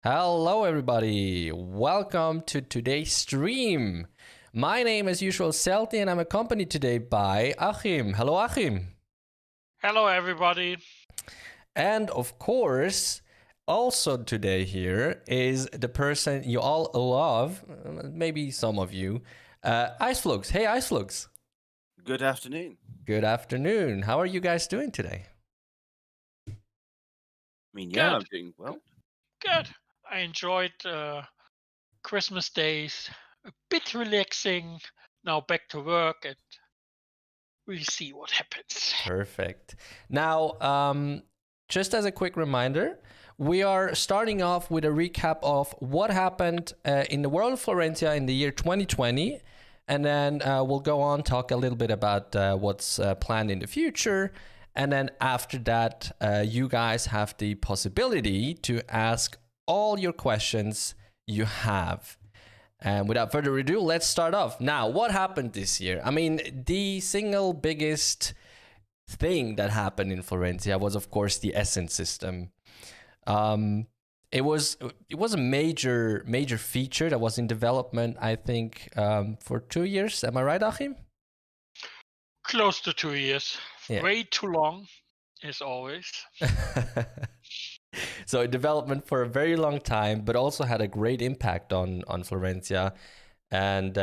Hello, everybody. Welcome to today's stream. My name, as usual, Celti, and I'm accompanied today by Achim. Hello, Achim. Hello, everybody. And of course, also today here is the person you all love, maybe some of you, Iceflux. Hey, Iceflux. Good afternoon. Good afternoon. How are you guys doing today? I mean, Good. I'm doing well. Good. I enjoyed Christmas days. A bit relaxing. Now back to work, and we'll see what happens. Perfect. Now, just as a quick reminder, we are starting off with a recap of what happened in the world of Florentia in the year 2020. And then we'll go on, talk a little bit about what's planned in the future. And then after that, you guys have the possibility to ask all your questions you have. And without further ado, let's start off. Now, what happened this year? I mean, the single biggest thing that happened in Florentia was, of course, the Essence system. It was a major feature that was in development, I think, for 2 years. Am I right, Achim? Close to 2 years. Yeah. Way too long, as always. So in development for a very long time, but also had a great impact on Florentia, and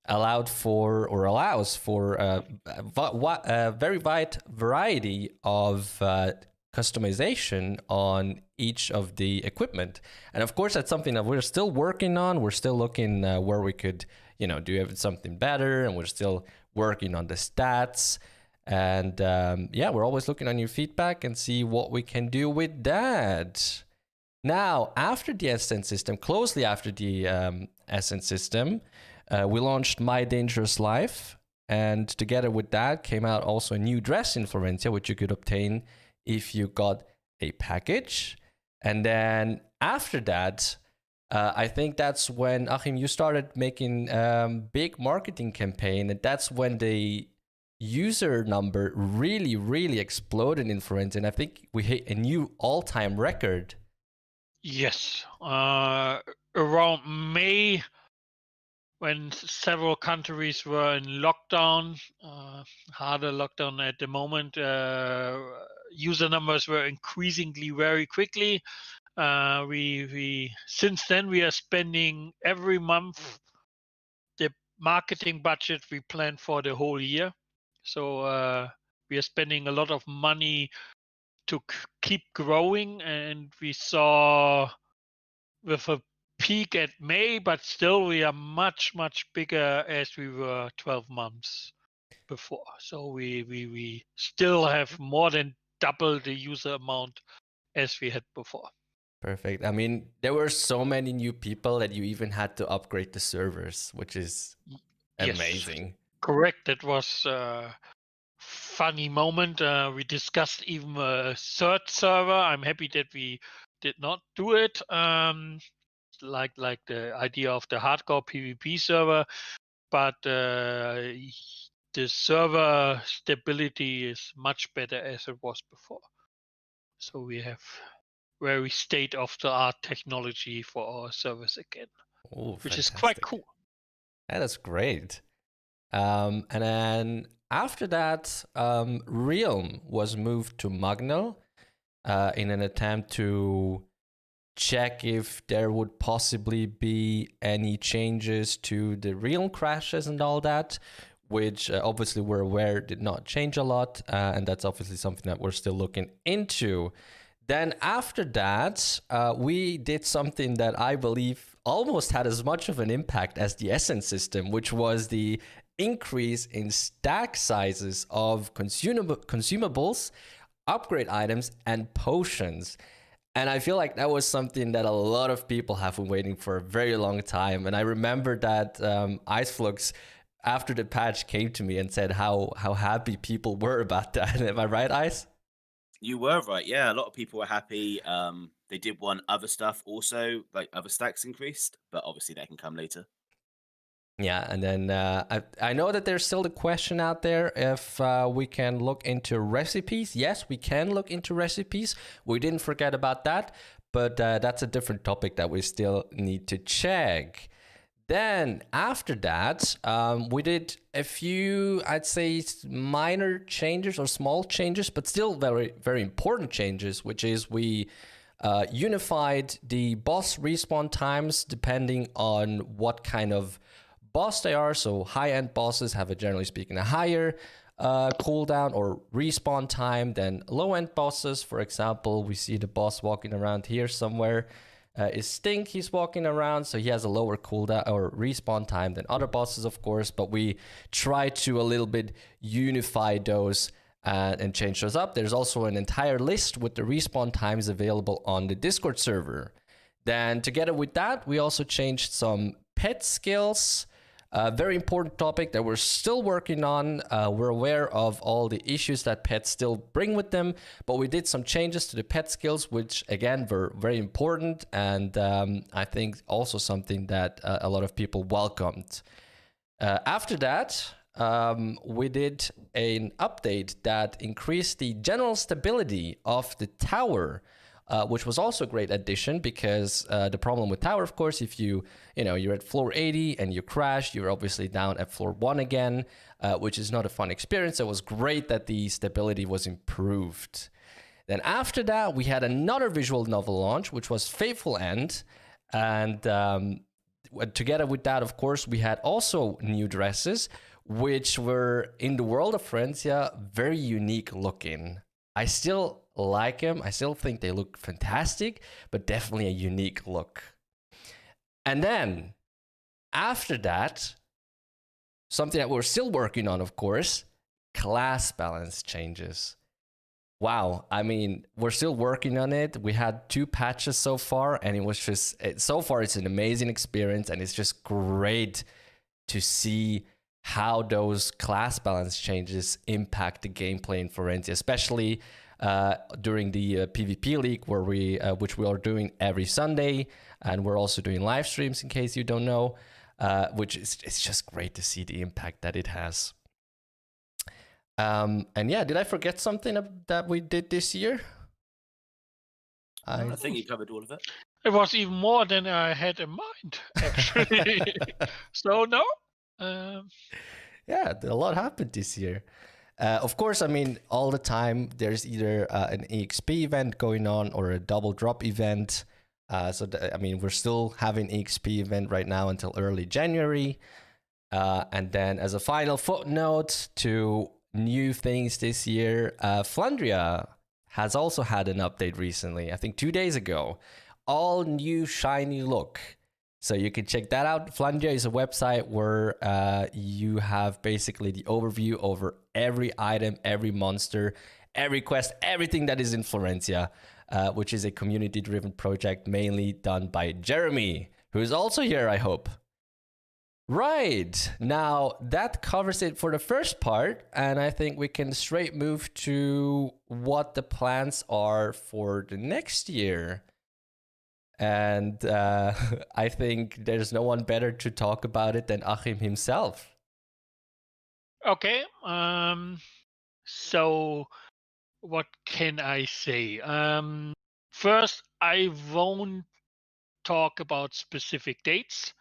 allows for a very wide variety of customization on each of the equipment. And of course, that's something that we're still working on. We're still looking where we could, do something better, and we're still working on the stats. And we're always looking on your feedback and see what we can do with that. Now, after the Essence system, closely after the Essence system, we launched My Dangerous Life. And together with that came out also a new dress in Florentia, which you could obtain if you got a package. And then after that, I think that's when, Achim, you started making big marketing campaign. And that's when the user number really exploded in Florentia. And I think we hit a new all-time record. Yes. Around May, when several countries were in lockdown, harder lockdown at the moment, user numbers were increasingly very quickly. We since then we are spending every month the marketing budget we planned for the whole year. So we are spending a lot of money to keep growing, and we saw with a peak at May, but still we are much bigger as we were 12 months before. So we still have more than double the user amount as we had before. Perfect. I mean, there were so many new people that you even had to upgrade the servers, which is amazing. Yes, correct. That was a funny moment. We discussed even a third server. I'm happy that we did not do it. Like the idea of the hardcore PvP server, but the server stability is much better as it was before. So we have very state-of-the-art technology for our servers again, which is quite cool. Yeah, that's great. And then after that, Realm was moved to Magnal in an attempt to check if there would possibly be any changes to the Realm crashes and all that, which obviously we're aware did not change a lot. And that's obviously something that we're still looking into. Then after that, we did something that I believe almost had as much of an impact as the Essence system, which was the increase in stack sizes of consumables, upgrade items, and potions. And I feel like that was something that a lot of people have been waiting for a very long time. And I remember that Iceflux, after the patch, came to me and said how happy people were about that. Am I right, Ice? You were right. Yeah, a lot of people were happy. They did want other stuff also, like other stacks increased, but obviously that can come later. Yeah, and then I know that there's still the question out there if we can look into recipes. Yes, we can look into recipes. We didn't forget about that. but that's a different topic that we still need to check. Then after that, we did a few, I'd say, minor changes or small changes, but still very, very important changes, which is we unified the boss respawn times depending on what kind of boss they are. So high-end bosses have, generally speaking, a higher cooldown or respawn time than low-end bosses. For example, we see the boss walking around here somewhere. Is Stink, he's walking around, so he has a lower cooldown or respawn time than other bosses, of course, but we try to a little bit unify those and change those up. There's also an entire list with the respawn times available on the Discord server. Then together with that, we also changed some pet skills. A very important topic that we're still working on. We're aware of all the issues that pets still bring with them, but we did some changes to the pet skills, which again were very important, and I think also something that a lot of people welcomed. After that, we did an update that increased the general stability of the tower, which was also a great addition, because the problem with tower, of course, if you're at floor 80 and you crash, you're obviously down at floor 1 again, which is not a fun experience. It was great that the stability was improved. Then after that, we had another visual novel launch, which was Fateful End, and together with that, of course, we had also new dresses, which were, in the world of Florensia, very unique looking. I still like them. I still think they look fantastic, but definitely a unique look. And then after that, something that we're still working on, of course, class balance changes. Wow, I mean, we're still working on it. We had 2 patches so far, and it was just, so far it's an amazing experience, and it's just great to see how those class balance changes impact the gameplay in Florensia, especially during the PvP League, which we are doing every Sunday, and we're also doing live streams, in case you don't know, which is, it's just great to see the impact that it has. And yeah, did I forget something that we did this year? I think you covered all of it. It was even more than I had in mind, actually. So no. Yeah, a lot happened this year. Of course, I mean, all the time there's either an EXP event going on or a double drop event. I mean, we're still having EXP event right now until early January. And then as a final footnote to new things this year, Flandria has also had an update recently, I think 2 days ago. All new shiny look. So you can check that out. Flandria is a website where you have basically the overview over every item, every monster, every quest, everything that is in Florensia, which is a community-driven project mainly done by Jeremy, who is also here, I hope. Right, now that covers it for the first part, and I think we can straight move to what the plans are for the next year. And I think there's no one better to talk about it than Achim himself. Okay. So what can I say? First, I won't talk about specific dates.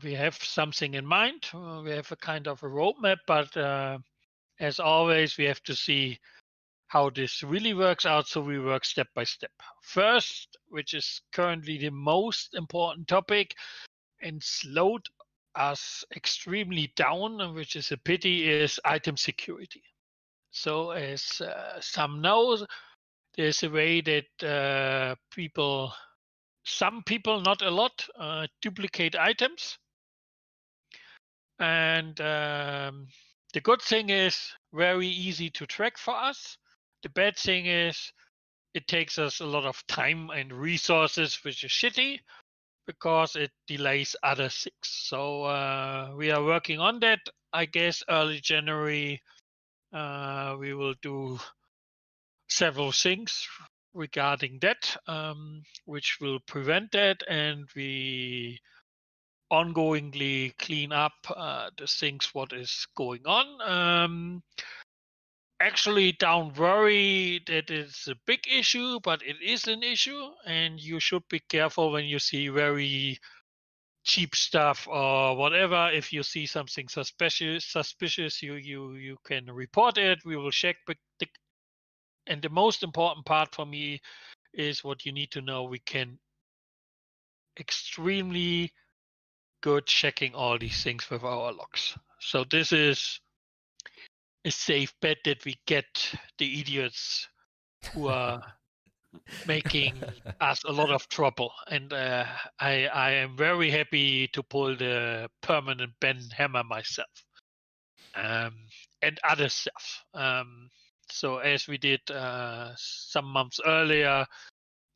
We have something in mind. We have a kind of a roadmap, but as always, we have to see how this really works out, so we work step by step. First, which is currently the most important topic and slowed us extremely down, which is a pity, is item security. So as some know, there's a way that some people, not a lot, duplicate items. And the good thing is very easy to track for us. The bad thing is it takes us a lot of time and resources, which is shitty because it delays other things. So we are working on that. I guess early January we will do several things regarding that, which will prevent that, and we ongoingly clean up the things what is going on. actually don't worry that it's a big issue, but it is an issue, and you should be careful when you see very cheap stuff or whatever. If you see something suspicious, you can report it. We will check. But and the most important part for me is what you need to know. We can extremely good checking all these things with our logs. So this is a safe bet that we get the idiots who are making us a lot of trouble. And I am very happy to pull the permanent Ben hammer myself, and other stuff. So as we did some months earlier,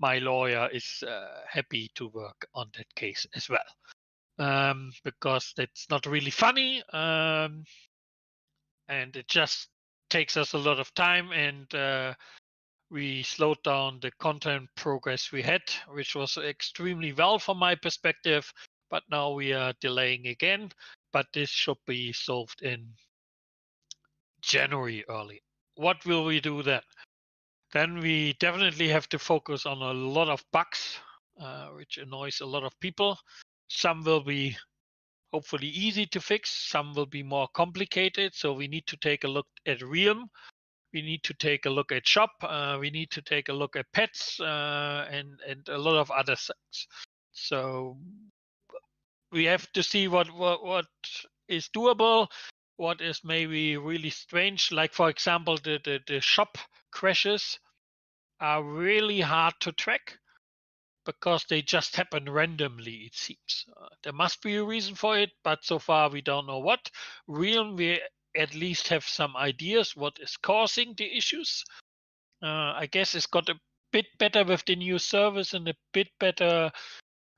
my lawyer is happy to work on that case as well, because that's not really funny, and it just takes us a lot of time, and we slowed down the content progress we had, which was extremely well from my perspective, but now we are delaying again. But this should be solved in January early. What will we do then? Then we definitely have to focus on a lot of bugs, which annoys a lot of people. Some will be hopefully easy to fix. Some will be more complicated. So we need to take a look at Realm. We need to take a look at Shop. We need to take a look at Pets, and a lot of other things. So we have to see what is doable, what is maybe really strange. Like for example, the Shop crashes are really hard to track because they just happen randomly, it seems. There must be a reason for it, but so far we don't know what. Realm, we at least have some ideas what is causing the issues. I guess it's got a bit better with the new service and a bit better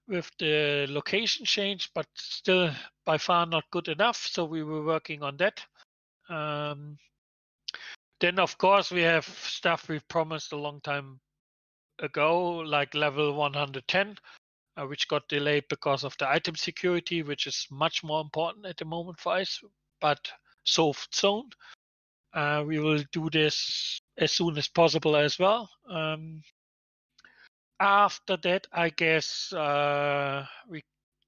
with the location change, but still by far not good enough. So we were working on that. Then, of course, we have stuff we've promised a long time ago, like level 110, which got delayed because of the item security, which is much more important at the moment for us, but solved soon. We will do this as soon as possible as well. After that, I guess we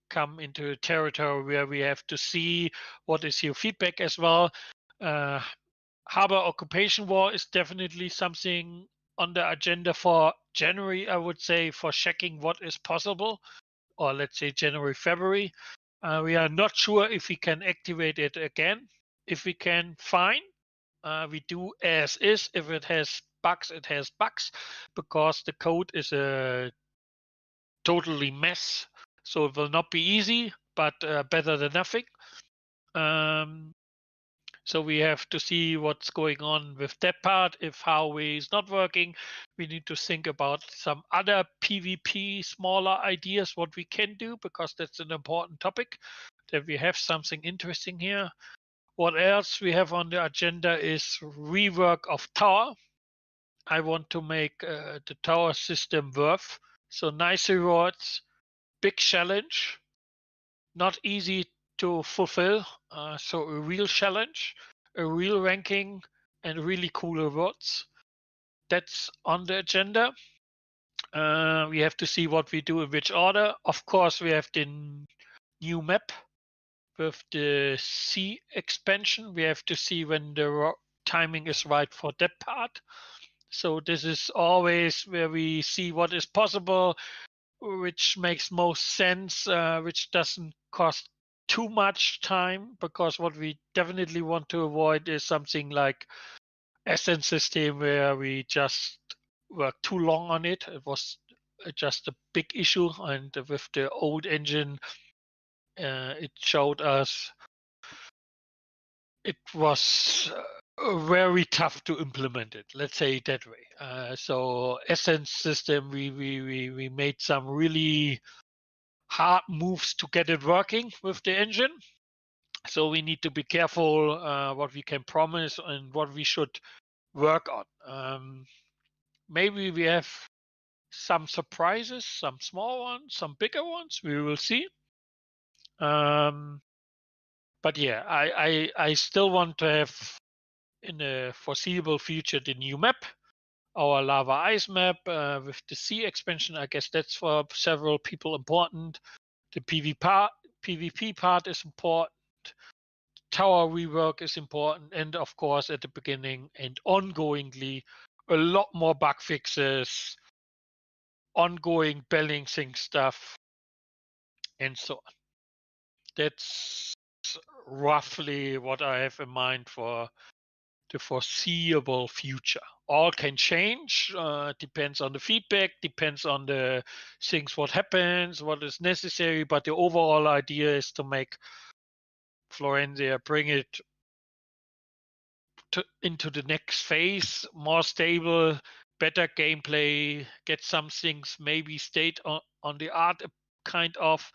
come into a territory where we have to see what is your feedback as well. Harbor occupation war is definitely something on the agenda for January, I would say, for checking what is possible, or let's say January, February. We are not sure if we can activate it again. If we can, fine. We do as is. If it has bugs, it has bugs, because the code is a totally mess. So it will not be easy, but better than nothing. So we have to see what's going on with that part. If Highway is not working, we need to think about some other PvP smaller ideas, what we can do, because that's an important topic, that we have something interesting here. What else we have on the agenda is rework of Tower. I want to make the Tower system worth. So nice rewards, big challenge, not easy to fulfill. So a real challenge, a real ranking, and really cool rewards. That's on the agenda. We have to see what we do in which order. Of course, we have the new map with the sea expansion. We have to see when the timing is right for that part. So this is always where we see what is possible, which makes most sense, which doesn't cost too much time, because what we definitely want to avoid is something like Essence system where we just work too long on it. It was just a big issue, and with the old engine, it showed us it was very tough to implement it. Let's say it that way. So Essence system, we made some really hard moves to get it working with the engine. So we need to be careful what we can promise and what we should work on. Maybe we have some surprises, some small ones, some bigger ones. We will see. But yeah, I still want to have in the foreseeable future the new map, our lava ice map with the sea expansion. I guess that's for several people important. The PvP part is important. Tower rework is important, and of course at the beginning and ongoingly a lot more bug fixes, ongoing balancing stuff, and so on. That's roughly what I have in mind for the foreseeable future. All can change, depends on the feedback, depends on the things, what happens, what is necessary, but the overall idea is to make Florensia, bring it into the next phase, more stable, better gameplay, get some things maybe state on the art kind of,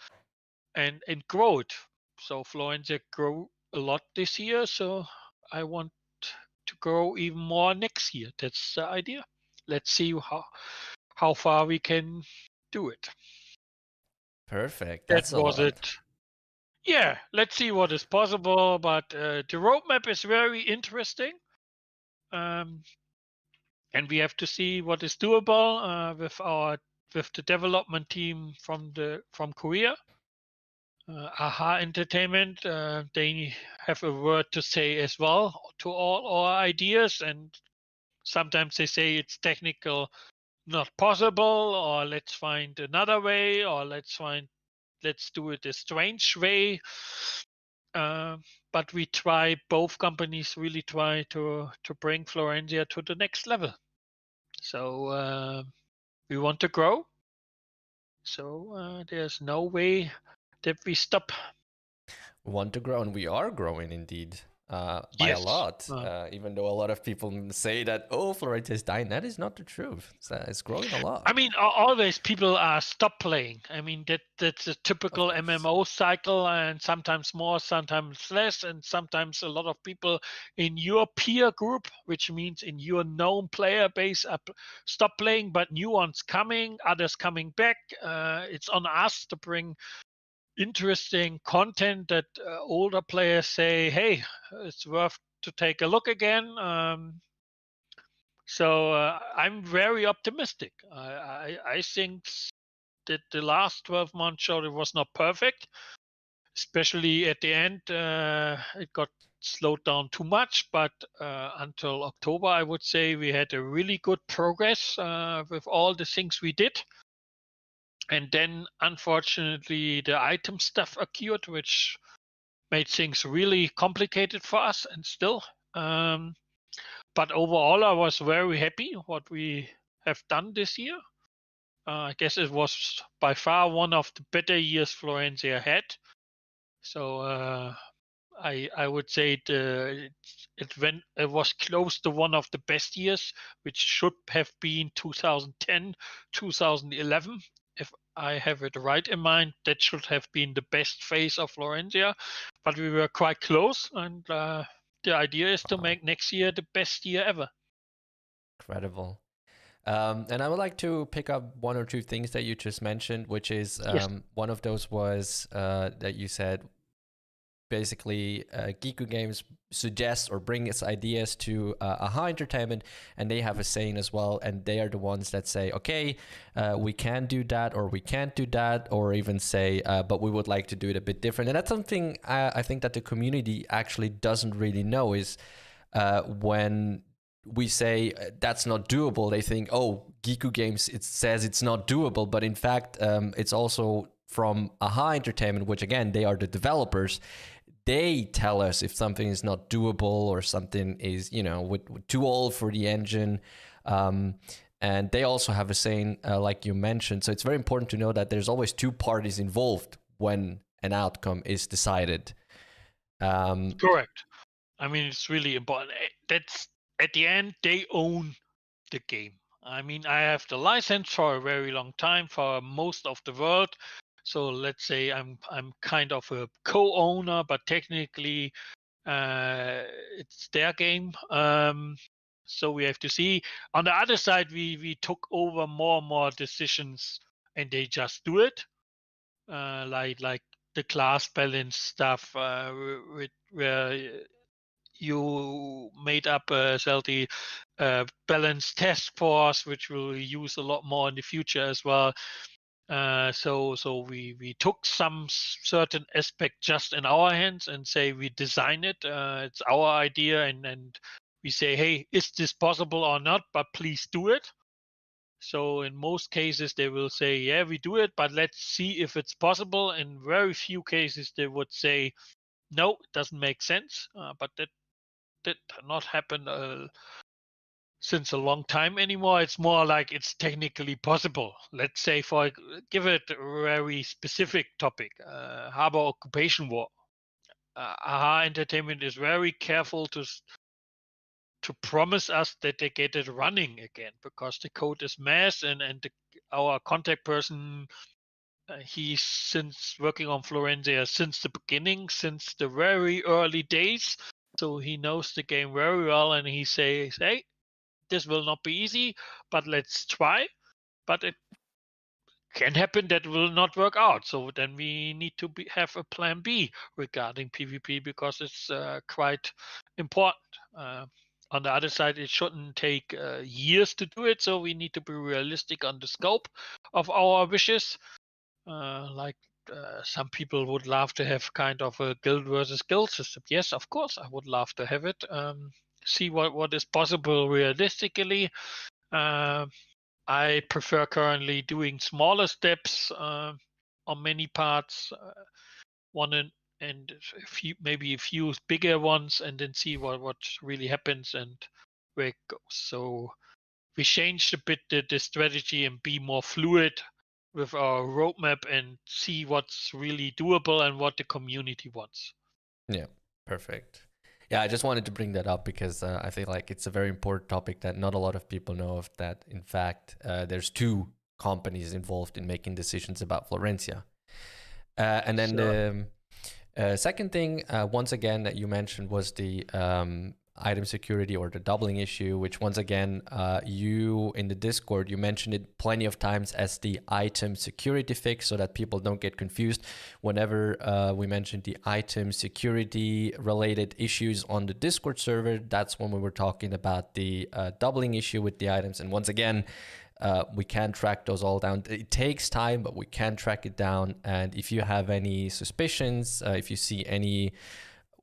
and grow it. So Florensia grew a lot this year, so I want to grow even more next year. That's the idea. Let's see how far we can do it. Perfect. That That's a was lot. it. Yeah, let's see what is possible. But the roadmap is very interesting, and we have to see what is doable with the development team from Korea. Aha Entertainment, they have a word to say as well to all our ideas, and sometimes they say it's technical not possible, or let's find another way, or let's do it a strange way. But we try, both companies really try to bring Florensia to the next level. So we want to grow. So there's no way that we stop. Want to grow, and we are growing indeed. By a Yes. lot, even though a lot of people say that, oh, Florentia is dying. That is not the truth. It's growing a lot. I mean, always people are stop playing. I mean, that's a typical Of course. MMO cycle, and sometimes more, sometimes less, and sometimes a lot of people in your peer group, which means in your known player base, stop playing, but new ones coming, others coming back. It's on us to bring interesting content that older players say, hey, it's worth to take a look again. So I'm very optimistic. I think that the last 12 months showed it was not perfect, especially at the end. It got slowed down too much, but until October, I would say we had a really good progress with all the things we did. And then, unfortunately, the item stuff occurred, which made things really complicated for us, and still. But overall, I was very happy what we have done this year. I guess it was by far one of the better years Florensia had. So I would say it was close to one of the best years, which should have been 2010, 2011. If I have it right in mind, that should have been the best phase of Florensia, but we were quite close, and the idea is to make next year the best year ever. Incredible. And I would like to pick up one or two things that you just mentioned, which is Yes. one of those was that you said basically Giiku Games suggests or bring its ideas to Aha Entertainment, and they have a saying as well, and they are the ones that say, okay, we can do that, or we can't do that, or even say, but we would like to do it a bit different. And that's something I think that the community actually doesn't really know is when we say that's not doable, they think, oh, Giiku Games, it says it's not doable, but in fact, it's also from Aha Entertainment, which again, they are the developers. They tell us if something is not doable or something is, too old for the engine. And they also have a saying, like you mentioned. So it's very important to know that there's always two parties involved when an outcome is decided. Correct. I mean, it's really important. That's at the end, they own the game. I mean, I have the license for a very long time for most of the world. So let's say I'm kind of a co-owner, but technically it's their game. So we have to see. On the other side, we took over more and more decisions, and they just do it, like the class balance stuff, where you made up the balanced task force, which we'll use a lot more in the future as well. So we took some certain aspect just in our hands and say we design it. It's our idea, and we say, hey, is this possible or not? But please do it. So in most cases they will say, yeah, we do it, but let's see if it's possible. In very few cases they would say, no, it doesn't make sense. But that did not happen since a long time anymore. It's more like it's technically possible. Let's say, give it a very specific topic, harbor occupation war. AHA Entertainment is very careful to promise us that they get it running again, because the code is mass, and our contact person, he's since working on Florensia since the beginning, since the very early days. So he knows the game very well, and he says, hey, this will not be easy, but let's try. But it can happen that will not work out. So then we need to have a plan B regarding PvP, because it's quite important. On the other side, it shouldn't take years to do it. So we need to be realistic on the scope of our wishes. Some people would love to have kind of a guild versus guild system. Yes, of course, I would love to have it. See what is possible realistically. I prefer currently doing smaller steps on many parts, and maybe a few bigger ones, and then see what really happens and where it goes. So we changed a bit the strategy and be more fluid with our roadmap and see what's really doable and what the community wants. Yeah, perfect. Yeah, I just wanted to bring that up because I feel like it's a very important topic that not a lot of people know of, that in fact there's two companies involved in making decisions about Florensia. And then the second thing, once again, that you mentioned was the item security, or the doubling issue, which once again, you in the Discord, you mentioned it plenty of times as the item security fix, so that people don't get confused. Whenever we mentioned the item security related issues on the Discord server, that's when we were talking about the doubling issue with the items. And once again, we can track those all down. It takes time, but we can track it down. And if you have any suspicions, if you see any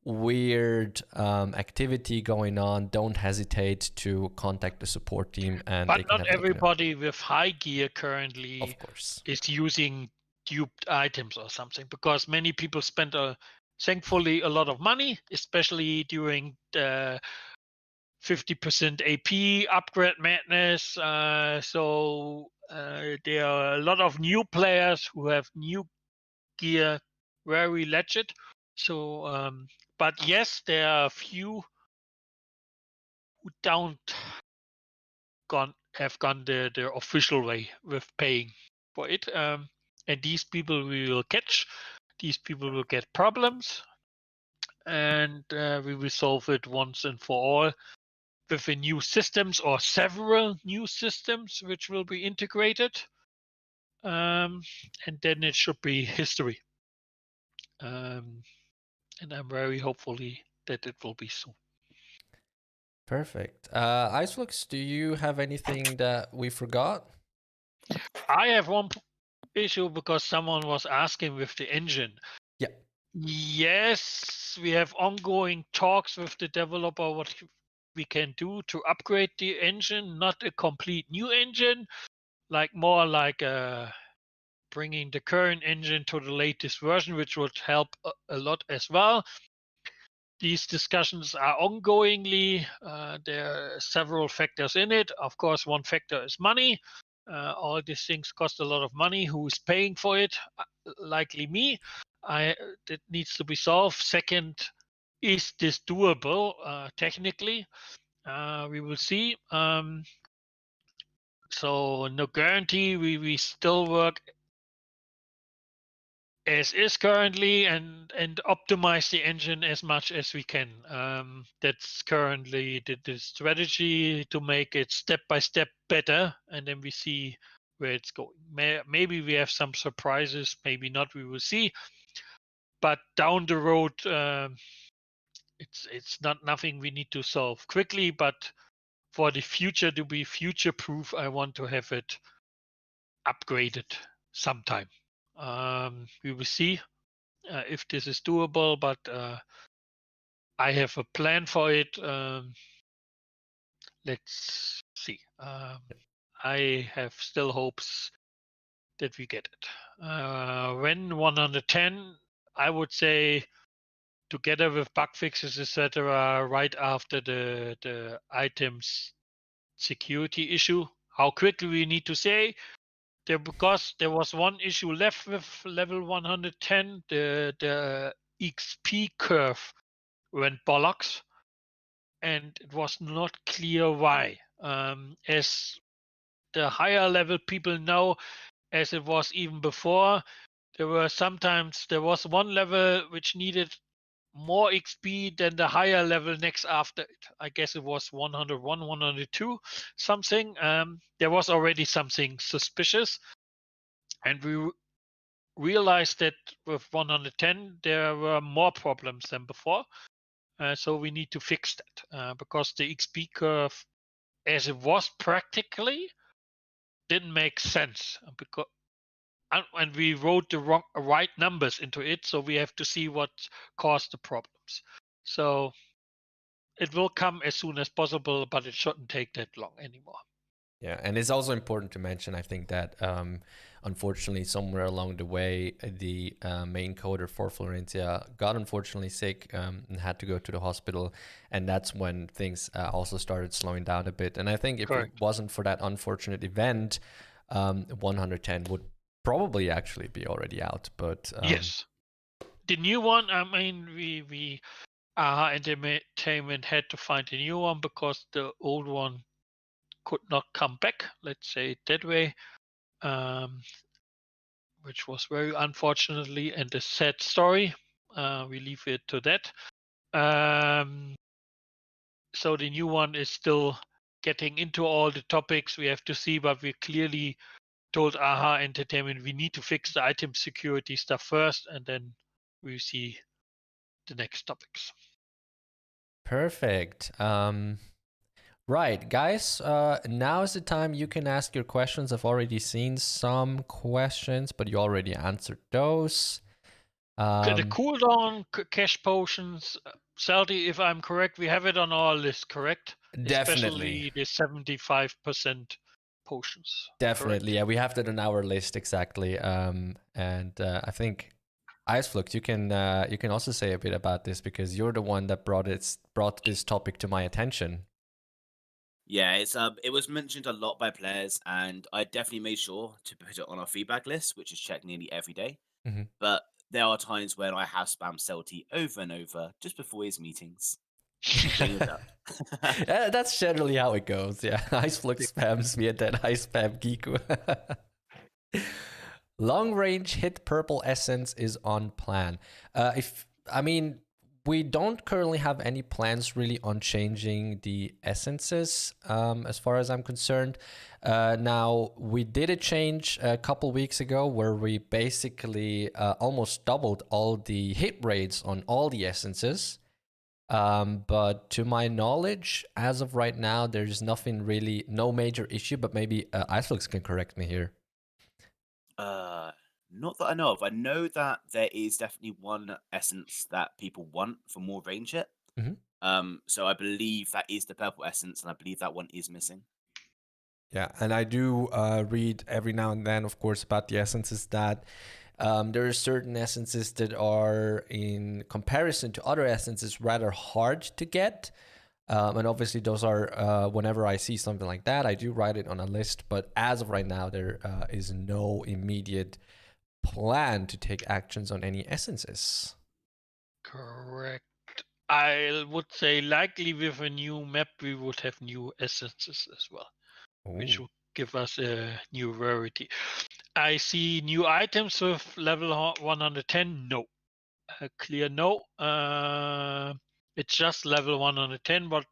weird activity going on, don't hesitate to contact the support team. But not everybody with high gear currently, of course, is using duped items or something, because many people spend thankfully a lot of money, especially during the 50% AP upgrade madness. So there are a lot of new players who have new gear very legit. So, but yes, there are a few who have gone the official way with paying for it. And these people we will catch. These people will get problems, and we will solve it once and for all with the new systems, or several new systems which will be integrated. And then it should be history. And I'm very hopefully that it will be so. Perfect. Iceflux, do you have anything that we forgot? I have one issue, because someone was asking with the engine. Yeah. Yes, we have ongoing talks with the developer what we can do to upgrade the engine, not a complete new engine, more like bringing the current engine to the latest version, which would help a lot as well. These discussions are ongoingly. There are several factors in it. Of course, one factor is money. All these things cost a lot of money. Who is paying for it? Likely me. That needs to be solved. Second, is this doable technically? We will see. So no guarantee. We still work as is currently, and optimize the engine as much as we can. That's currently the strategy, to make it step by step better, and then we see where it's going. Maybe we have some surprises, maybe not, we will see. But down the road, It's not nothing we need to solve quickly, but for the future, to be future proof, I want to have it upgraded sometime. We will see if this is doable, but I have a plan for it. Let's see. I have still hopes that we get it. When 110, I would say, together with bug fixes, etc., right after the items security issue. How quickly we need to say there, because there was one issue left with level 110, the XP curve went bollocks, and it was not clear why. As the higher level people know, as it was even before, there was one level which needed more XP than the higher level next after it. I guess it was 101, 102, something. There was already something suspicious, and we realized that with 110 there were more problems than before. So we need to fix that because the XP curve, as it was practically, didn't make sense because and we wrote the right numbers into it, so we have to see what caused the problems. So it will come as soon as possible, but it shouldn't take that long anymore. Yeah, and it's also important to mention, I think, that unfortunately somewhere along the way, the main coder for Florensia got unfortunately sick and had to go to the hospital, and that's when things also started slowing down a bit. And I think if Correct. it wasn't for that unfortunate event, 110 would probably actually be already out. But Yes, the new one. I mean, we Entertainment had to find a new one because the old one could not come back. Let's say it that way, which was very unfortunately and a sad story. We leave it to that. So the new one is still getting into all the topics we have to see, but we clearly told AHA Entertainment we need to fix the item security stuff first, and then we see the next topics. perfect. Right, guys, now is the time you can ask your questions. I've already seen some questions, but you already answered those. The cooldown cash potions, Salty, if I'm correct, we have it on our list, correct? Definitely. Especially the 75% potions. Definitely, Correct? yeah, we have that on our list exactly. And I think Iceflux, you can also say a bit about this because you're the one that brought this topic to my attention. Yeah, it was mentioned a lot by players, and I definitely made sure to put it on our feedback list, which is checked nearly every day. Mm-hmm. But there are times when I have spammed Celti over and over just before his meetings. Bring it up. Yeah, that's generally how it goes. Yeah, Iceflux spams me and then I spam Giiku. Long range hit purple essence is on plan. We don't currently have any plans really on changing the essences, as far as I'm concerned. Now, we did a change a couple weeks ago where we basically almost doubled all the hit rates on all the essences. But to my knowledge, as of right now, there's nothing really, no major issue, but maybe Iceflux can correct me here. Not that I know of. I know that there is definitely one essence that people want for more range hit. Mm-hmm. So I believe that is the purple essence, and I believe that one is missing. Yeah, and I do read every now and then, of course, about the essences that there are certain essences that are, in comparison to other essences, rather hard to get. And obviously, those are, whenever I see something like that, I do write it on a list. But as of right now, there is no immediate plan to take actions on any essences. Correct. I would say likely with a new map, we would have new essences as well, which Ooh. would give us a new rarity. I see new items with level 110. No. A clear no. It's just level 110. What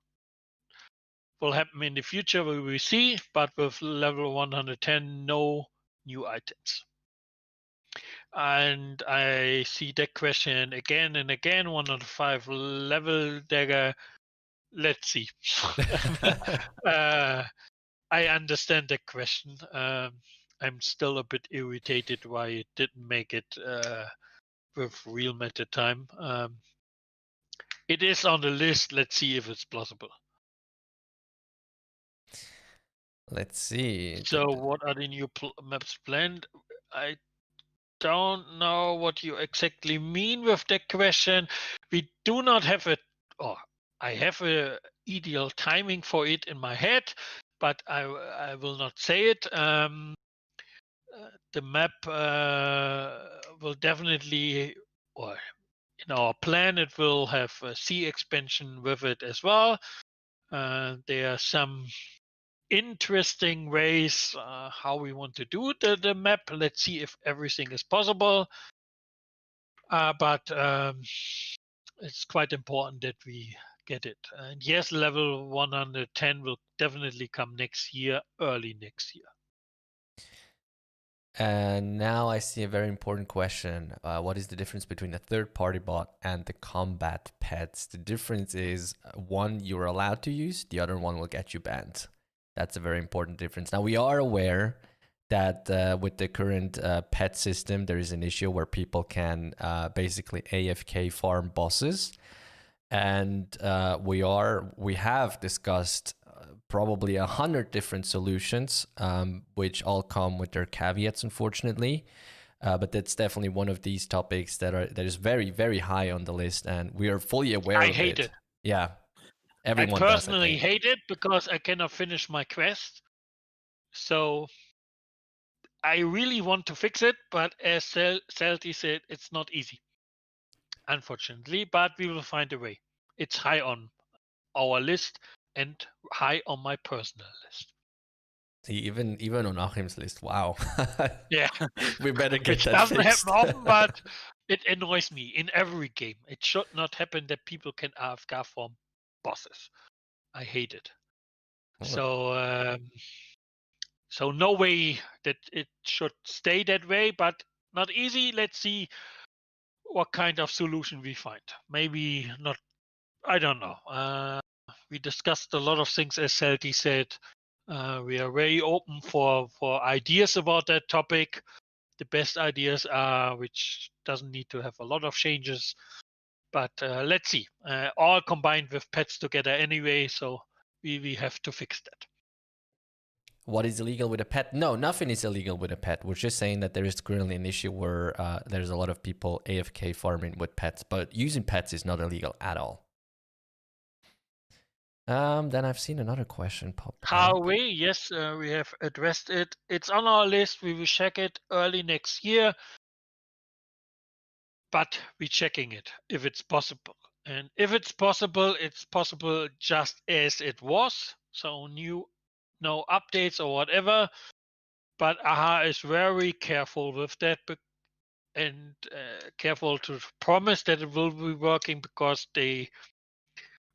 will happen in the future, we will see. But with level 110, no new items. And I see that question again and again. 105 level dagger. Let's see. I understand that question. I'm still a bit irritated why it didn't make it with real meta time. It is on the list. Let's see if it's plausible. Let's see. So, what are the new maps planned? I don't know what you exactly mean with that question. We do not have or I have a ideal timing for it in my head, but I will not say it. The map will definitely, or in our plan, it will have a sea expansion with it as well. There are some interesting ways how we want to do the map. Let's see if everything is possible. But it's quite important that we get it. And yes, level 110 will definitely come next year, early next year. And now I see a very important question. What is the difference between a third-party bot and the combat pets? The difference is one you're allowed to use, the other one will get you banned. That's a very important difference. Now, we are aware that with the current pet system, there is an issue where people can basically AFK farm bosses. And we have discussed probably 100 different solutions, which all come with their caveats, unfortunately. But that's definitely one of these topics that is very, very high on the list, and we are fully aware of it. I hate it. Yeah, everyone I does, personally hate it because I cannot finish my quest. So I really want to fix it, but as Salty said, it's not easy, unfortunately. But we will find a way. It's high on our list and high on my personal list. Even on Achim's list. Wow. Yeah. We better get Which that doesn't fixed. happen often, but it annoys me in every game. It should not happen that people can AFK farm bosses. I hate it. Oh. So no way that it should stay that way, but not easy. Let's see what kind of solution we find. Maybe not. I don't know. We discussed a lot of things, as Salty said. We are very open for ideas about that topic. The best ideas are, which doesn't need to have a lot of changes. But let's see. All combined with pets together anyway, so we have to fix that. What is illegal with a pet? No, nothing is illegal with a pet. We're just saying that there is currently an issue where there's a lot of people AFK farming with pets, but using pets is not illegal at all. Then I've seen another question pop up. Highway, yes, we have addressed it. It's on our list. We will check it early next year. But we're checking it if it's possible. And if it's possible just as it was. So no updates or whatever. But AHA is very careful with that and careful to promise that it will be working because they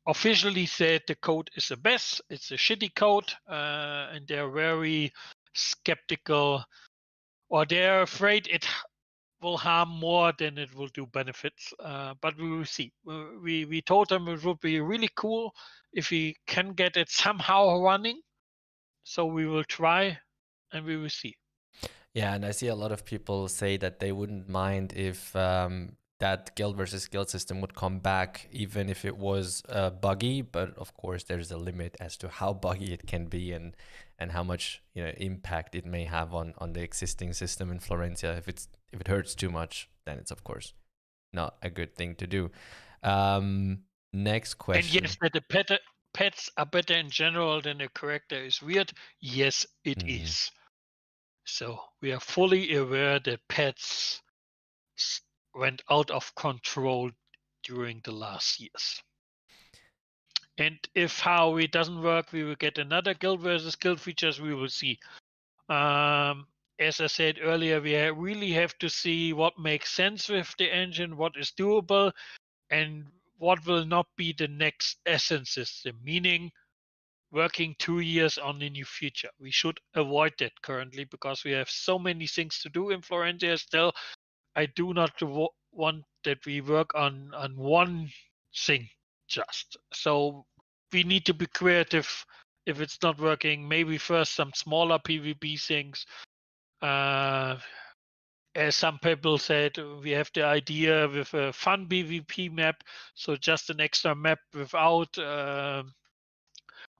officially said the code is a mess. It's a shitty code, and they're very skeptical, or they're afraid it will harm more than it will do benefits. But we will see. We told them it would be really cool if we can get it somehow running. So we will try, and we will see. Yeah, and I see a lot of people say that they wouldn't mind if that guild versus guild system would come back, even if it was buggy. But of course, there's a limit as to how buggy it can be and how much impact it may have on the existing system in Florensia. If it hurts too much, then it's of course not a good thing to do. Next question. And yes, that the pets are better in general than the character is weird. Yes, it is. So we are fully aware that pets went out of control during the last years. And if how it doesn't work, we will get another guild versus guild features. We will see. As I said earlier, we really have to see what makes sense with the engine, what is doable, and what will not be the next essence system, meaning working 2 years on the new feature. We should avoid that currently because we have so many things to do in Florensia still. I do not want that we work on one thing just. So we need to be creative. If it's not working, maybe first some smaller PvP things. As some people said, we have the idea with a fun PvP map, so just an extra map without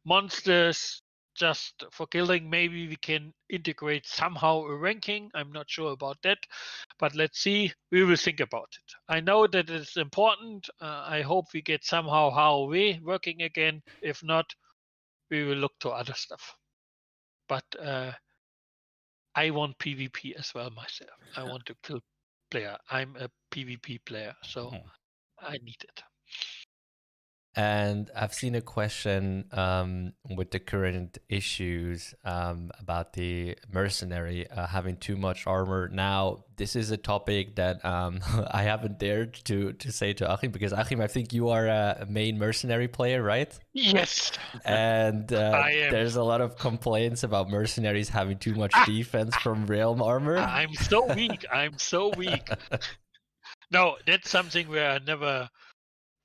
monsters, just for killing. Maybe we can integrate somehow a ranking. I'm not sure about that, but let's see. We will think about it. I know that it's important. I hope we get somehow HOW working again. If not, we will look to other stuff. But I want PvP as well myself. I want to kill player. I'm a PvP player, so I need it. And I've seen a question with the current issues about the mercenary having too much armor. Now, this is a topic that I haven't dared to say to Achim, because Achim, I think you are a main mercenary player, right? Yes. And I am. There's a lot of complaints about mercenaries having too much defense from realm armor. I'm so weak. I'm so weak. No, that's something where I never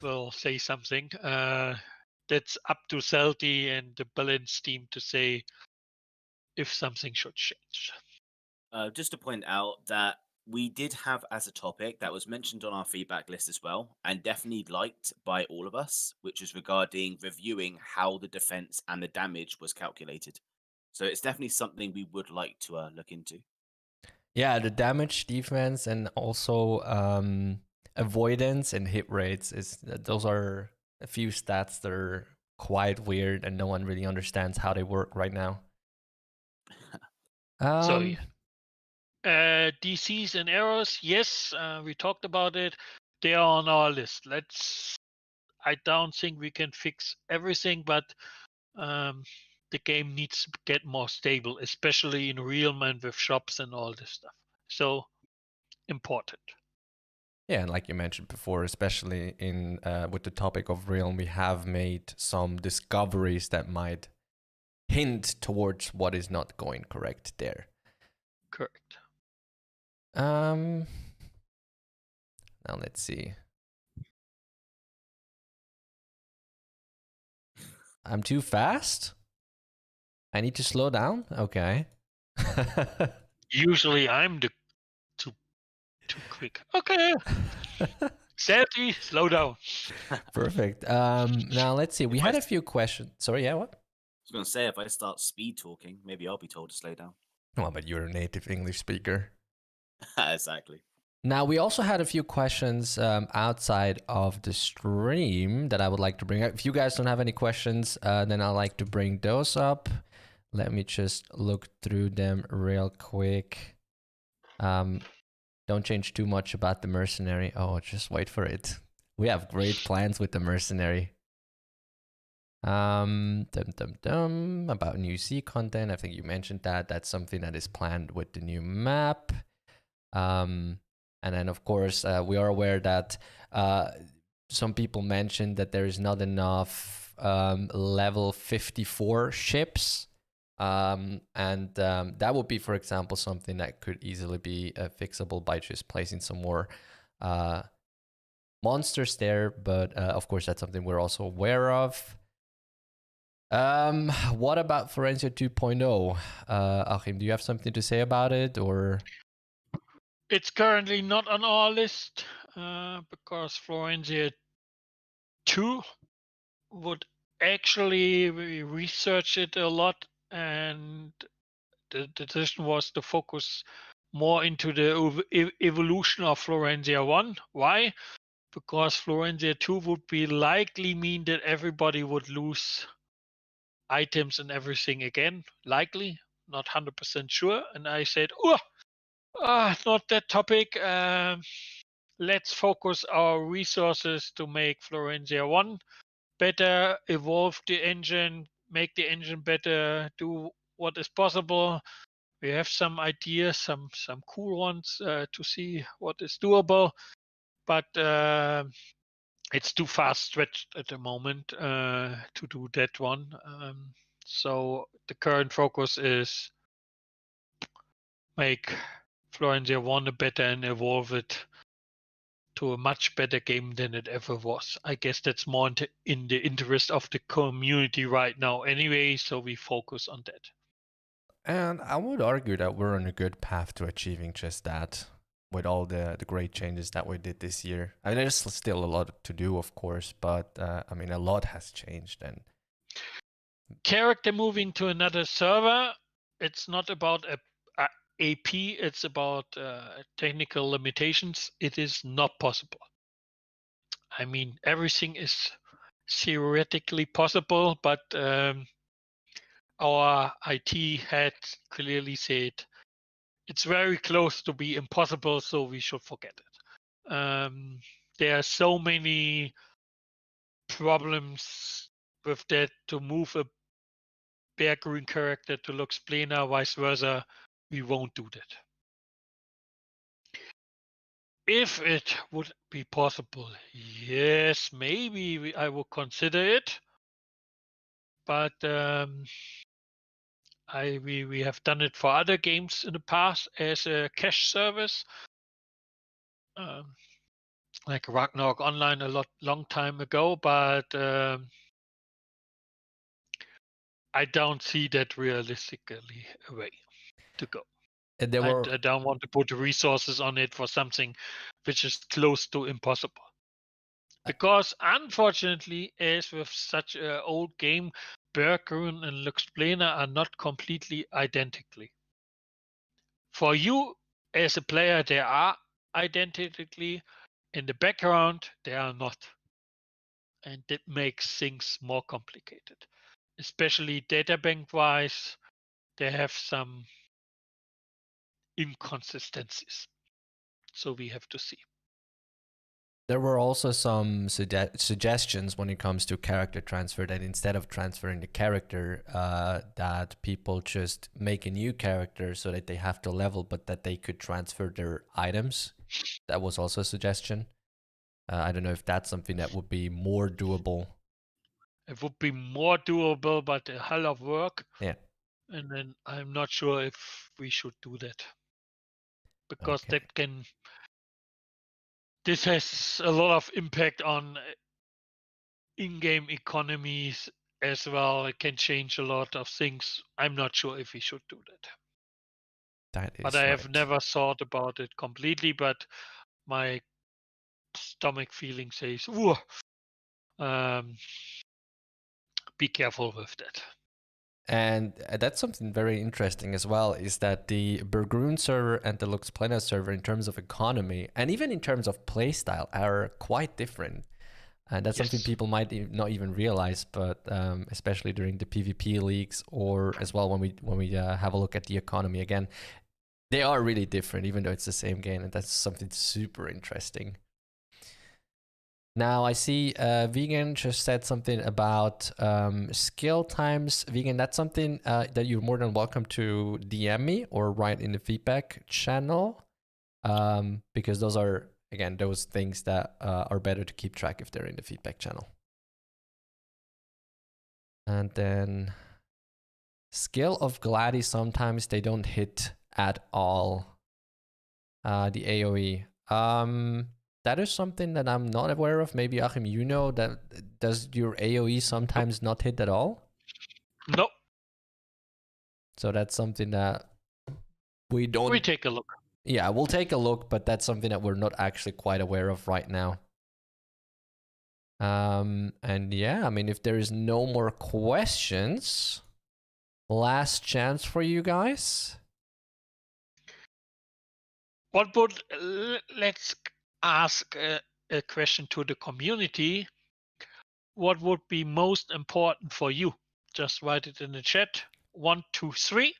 will say something. That's up to Celti and the balance team to say if something should change. Just to point out that we did have as a topic that was mentioned on our feedback list as well, and definitely liked by all of us, which is regarding reviewing how the defense and the damage was calculated. So it's definitely something we would like to look into. Yeah, the damage, defense, and also avoidance and hit rates those are a few stats that are quite weird, and no one really understands how they work right now. So yeah. DCs and errors, yes, we talked about it. They are on our list. I don't think we can fix everything, but the game needs to get more stable, especially in Realm and with shops and all this stuff. So important. Yeah, and like you mentioned before, especially in with the topic of Realm, we have made some discoveries that might hint towards what is not going correct there. Correct. Now let's see. I'm too fast? I need to slow down? Okay. Usually I'm the too quick. Okay. Sandy, slow down. Perfect. Now let's see. We had a few questions. Sorry, yeah, what? I was going to say, if I start speed talking, maybe I'll be told to slow down. Well, but you're a native English speaker. Exactly. Now, we also had a few questions outside of the stream that I would like to bring up. If you guys don't have any questions, then I'd like to bring those up. Let me just look through them real quick. Don't change too much about the mercenary. Oh, just wait for it. We have great plans with the mercenary. About new C content. I think you mentioned that. That's something that is planned with the new map. And then, of course, we are aware that some people mentioned that there is not enough level 54 ships. And that would be, for example, something that could easily be fixable by just placing some more monsters there. But, of course, that's something we're also aware of. What about Florensia 2.0? Achim, do you have something to say about it, or...? It's currently not on our list because Florensia 2 would actually research it a lot, and the decision was to focus more into the evolution of Florensia 1. Why? Because Florensia 2 would be likely mean that everybody would lose items and everything again. Likely, not 100% sure. And I said, not that topic. Let's focus our resources to make Florensia 1 better, evolve the engine, make the engine better, do what is possible. We have some ideas, some cool ones to see what is doable, but it's too fast stretched at the moment to do that one. So the current focus is make Florensia wanted better and evolve it to a much better game than it ever was. I guess that's more in the interest of the community right now anyway, so we focus on that. And I would argue that we're on a good path to achieving just that with all the great changes that we did this year. I mean, there's still a lot to do, of course, but I mean, a lot has changed. And character moving to another server, it's not about a AP, it's about technical limitations. It is not possible. I mean, everything is theoretically possible, but our IT had clearly said it's very close to be impossible, so we should forget it. There are so many problems with that to move a Bear Green character to Lux Plena, vice versa. We won't do that. If it would be possible, yes, maybe I would consider it. But we have done it for other games in the past as a cache service, like Ragnarok Online long time ago. But I don't see that realistically a way to go. there were I don't want to put the resources on it for something which is close to impossible. Because unfortunately, as with such an old game, Bergrun and Luxplana are not completely identically. For you as a player, they are identically. In the background, they are not. And that makes things more complicated. Especially databank-wise, they have some inconsistencies. So we have to see. There were also some suggestions when it comes to character transfer that instead of transferring the character, that people just make a new character so that they have to level, but that they could transfer their items. That was also a suggestion. I don't know if that's something that would be more doable. It would be more doable, but a hell of work. Yeah. And then I'm not sure if we should do that. Because Okay. this has a lot of impact on in-game economies as well. It can change a lot of things. I'm not sure if we should do that. That is But I have right. never thought about it completely, but my stomach feeling says, ooh, be careful with that. And that's something very interesting as well, is that the Bergrun server and the Lux Plena server, in terms of economy and even in terms of playstyle, are quite different. And that's something people might not even realize, but especially during the PvP leagues, or as well when we have a look at the economy again, they are really different, even though it's the same game, and that's something super interesting. Now I see Vegan just said something about skill times. Vegan, that's something that you're more than welcome to DM me or write in the feedback channel, because those are, again, those things that are better to keep track if they're in the feedback channel. And then skill of Gladi, sometimes they don't hit at all. The AoE. That is something that I'm not aware of. Maybe Achim, you know that. Does your AoE sometimes not hit at all? No. So that's something that we don't. We take a look. Yeah, we'll take a look, but that's something that we're not actually quite aware of right now. And yeah, I mean, if there is no more questions, last chance for you guys. What would let's ask a question to the community? What would be most important for you? Just write it in the chat. 1, 2, 3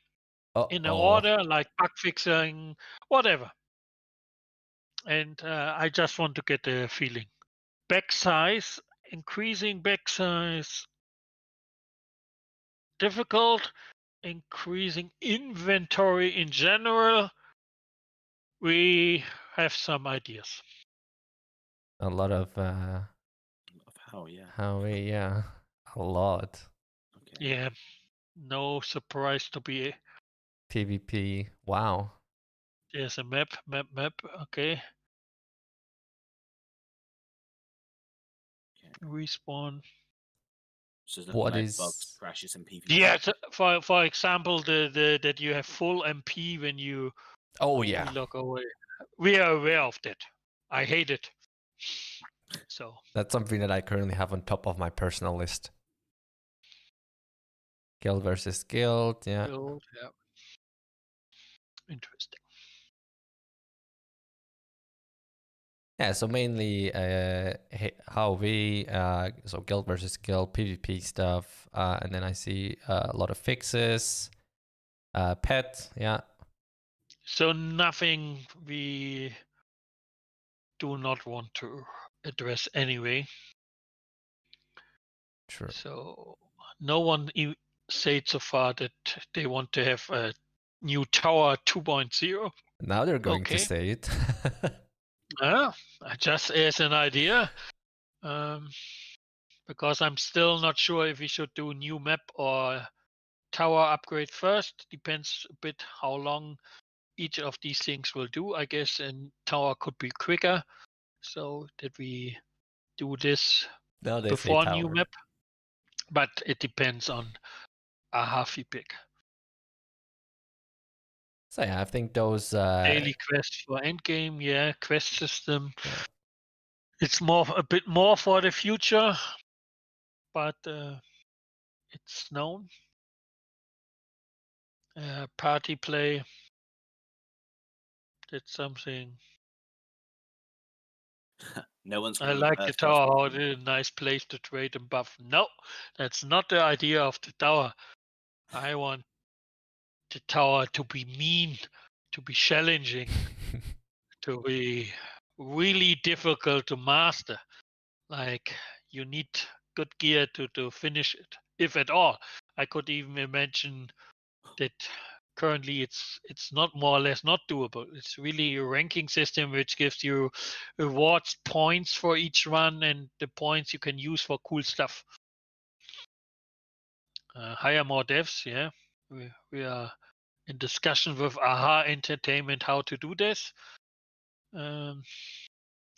in an order, like bug fixing, whatever. And I just want to get a feeling. Back size, increasing back size, difficult, increasing inventory in general. We have some ideas. A lot of how, yeah. Yeah, a lot. Okay. Yeah, no surprise to be PvP. Wow. There's a map. Okay. Respawn. So it's looking What like bugs, is? crashes, and PvP. Yeah, for example, the that you have full MP when you Oh yeah, log away. We are aware of that. I hate it. So that's something that I currently have on top of my personal list. Guild versus guild, yeah. Guild, yeah. Interesting. Yeah, so mainly how we so guild versus guild PvP stuff, and then I see a lot of fixes, pet, yeah. So nothing we do not want to address anyway. True. So no one said so far that they want to have a new tower 2.0. Now they're going to Okay. say it. Just as an idea, because I'm still not sure if we should do new map or tower upgrade first. Depends a bit how long each of these things will do. I guess and tower could be quicker. So that we do this Now they say before new tower. map, but it depends on AHA feedback. So yeah, I think those Daily quest for endgame, yeah, quest system. Yeah. It's a bit more for the future, but it's known. Party play. That's something. No one's I going to be like the first class. tower. How it is a nice place to trade and buff. No, that's not the idea of the tower. I want the tower to be mean, to be challenging, to be really difficult to master. Like you need good gear to finish it, if at all. I could even imagine that currently it's not more or less not doable. It's really a ranking system which gives you rewards points for each run and the points you can use for cool stuff. Hire more devs, yeah. We are in discussion with AHA Entertainment how to do this.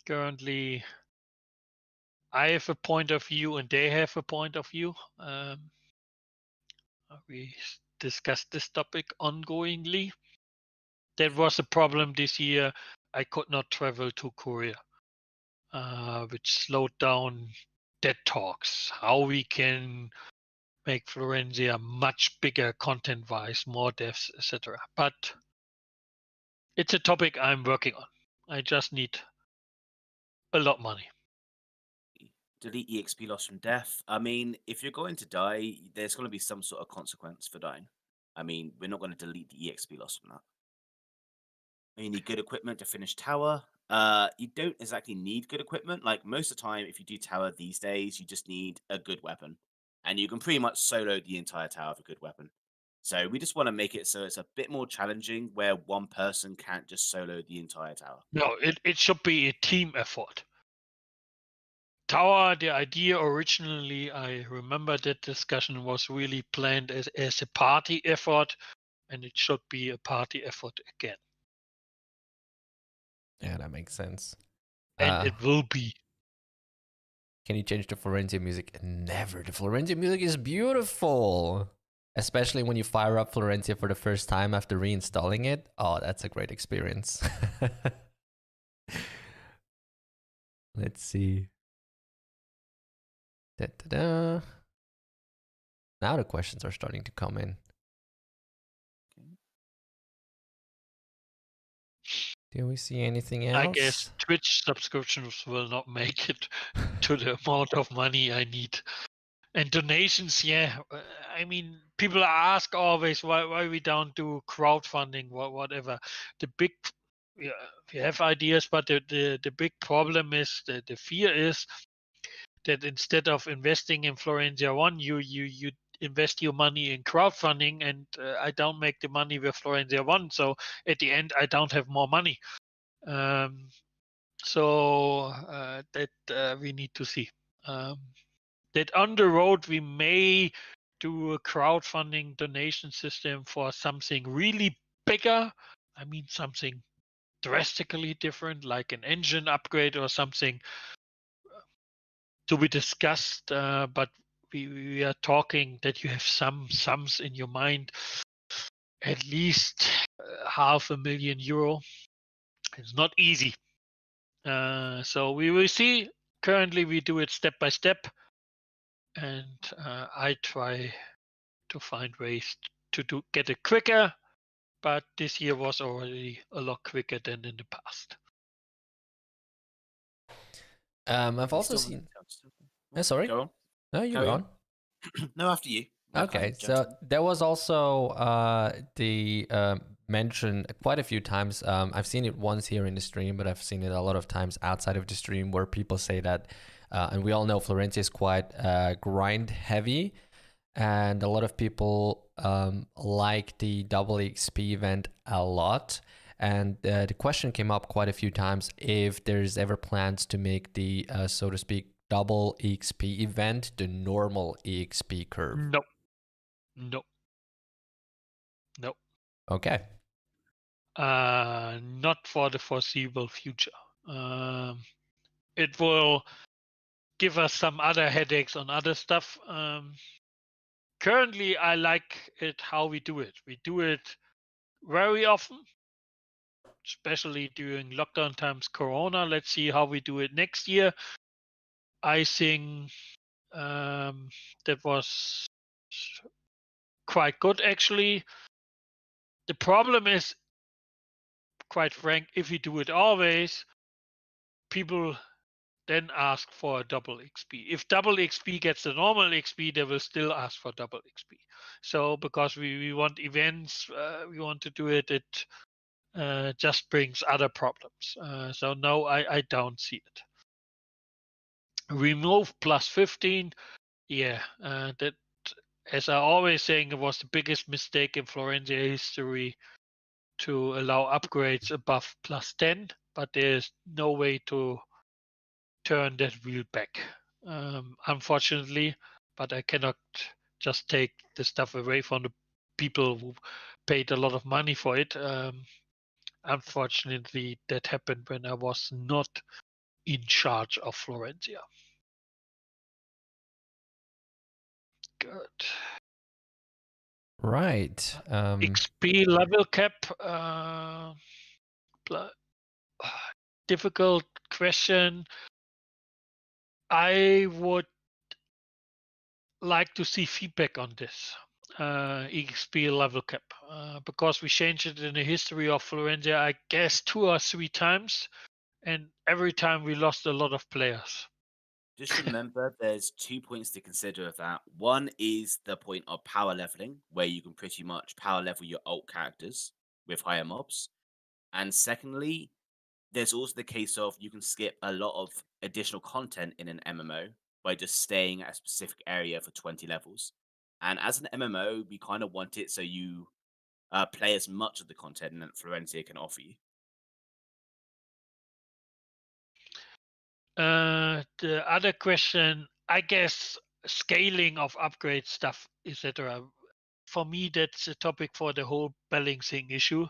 Currently, I have a point of view and they have a point of view. We discussed this topic ongoingly. That was a problem this year. I could not travel to Korea, which slowed down TED Talks, how we can make Florensia much bigger content-wise, more devs, etc. But it's a topic I'm working on. I just need a lot of money. Delete EXP loss from death. I mean, if you're going to die, there's going to be some sort of consequence for dying. I mean, we're not going to delete the EXP loss from that. You need good equipment to finish tower. You don't exactly need good equipment. Like most of the time, if you do tower these days, you just need a good weapon. And you can pretty much solo the entire tower with a good weapon. So we just want to make it so it's a bit more challenging where one person can't just solo the entire tower. No, it should be a team effort. Tower, the idea originally, I remember that discussion was really planned as a party effort, and it should be a party effort again. Yeah, that makes sense. And it will be. Can you change the Florensia music? Never. The Florensia music is beautiful. Especially when you fire up Florensia for the first time after reinstalling it. Oh, that's a great experience. Let's see. Da-da-da. Now the questions are starting to come in. Do we see anything else? I guess Twitch subscriptions will not make it to the amount of money I need. And donations, yeah. I mean, people ask always why we don't do crowdfunding, whatever. The big, yeah, we have ideas, but the big problem is, the fear is that instead of investing in Florensia 1, you invest your money in crowdfunding, and I don't make the money with Florensia 1. So at the end, I don't have more money. So that we need to see. That on the road we may do a crowdfunding donation system for something really bigger, I mean something drastically different, like an engine upgrade or something, to be discussed. But we are talking that you have some sums in your mind, at least €500,000. It's not easy. So we will see. Currently, we do it step by step, and I try to find ways to get it quicker. But this year was already a lot quicker than in the past. I've also seen. Sorry. Go on. No, you Carry go on. on. No, after you. Okay, so there was also the mention quite a few times. I've seen it once here in the stream, but I've seen it a lot of times outside of the stream where people say that, and we all know Florentia is quite grind heavy, and a lot of people like the double XP event a lot. And the question came up quite a few times if there's ever plans to make the, so to speak, double EXP event the normal EXP curve. No. Okay. Not for the foreseeable future. It will give us some other headaches on other stuff. Currently, I like it how we do it. We do it very often, especially during lockdown times, Corona. Let's see how we do it next year. I think that was quite good, actually. The problem is, quite frank, if we do it always, people then ask for a double XP. If double XP gets the normal XP, they will still ask for double XP. So because we want events, we want to do it, it just brings other problems. So no, I don't see it. Remove plus 15, yeah, that, as I always saying, it was the biggest mistake in Florensia history to allow upgrades above plus 10, but there's no way to turn that wheel back, unfortunately. But I cannot just take the stuff away from the people who paid a lot of money for it. Unfortunately, that happened when I was not in charge of Florensia. Good. Right. XP level cap. Difficult question. I would like to see feedback on this EXP level cap, because we changed it in the history of Florensia, I guess 2 or 3 times, and every time we lost a lot of players. Just remember, there's 2 points to consider of that. One is the point of power leveling, where you can pretty much power level your alt characters with higher mobs. And secondly, there's also the case of you can skip a lot of additional content in an MMO by just staying at a specific area for 20 levels. And as an MMO, we kind of want it so you play as much of the content that Florentia can offer you. The other question, I guess, scaling of upgrade stuff, etc. For me, that's a topic for the whole balancing issue.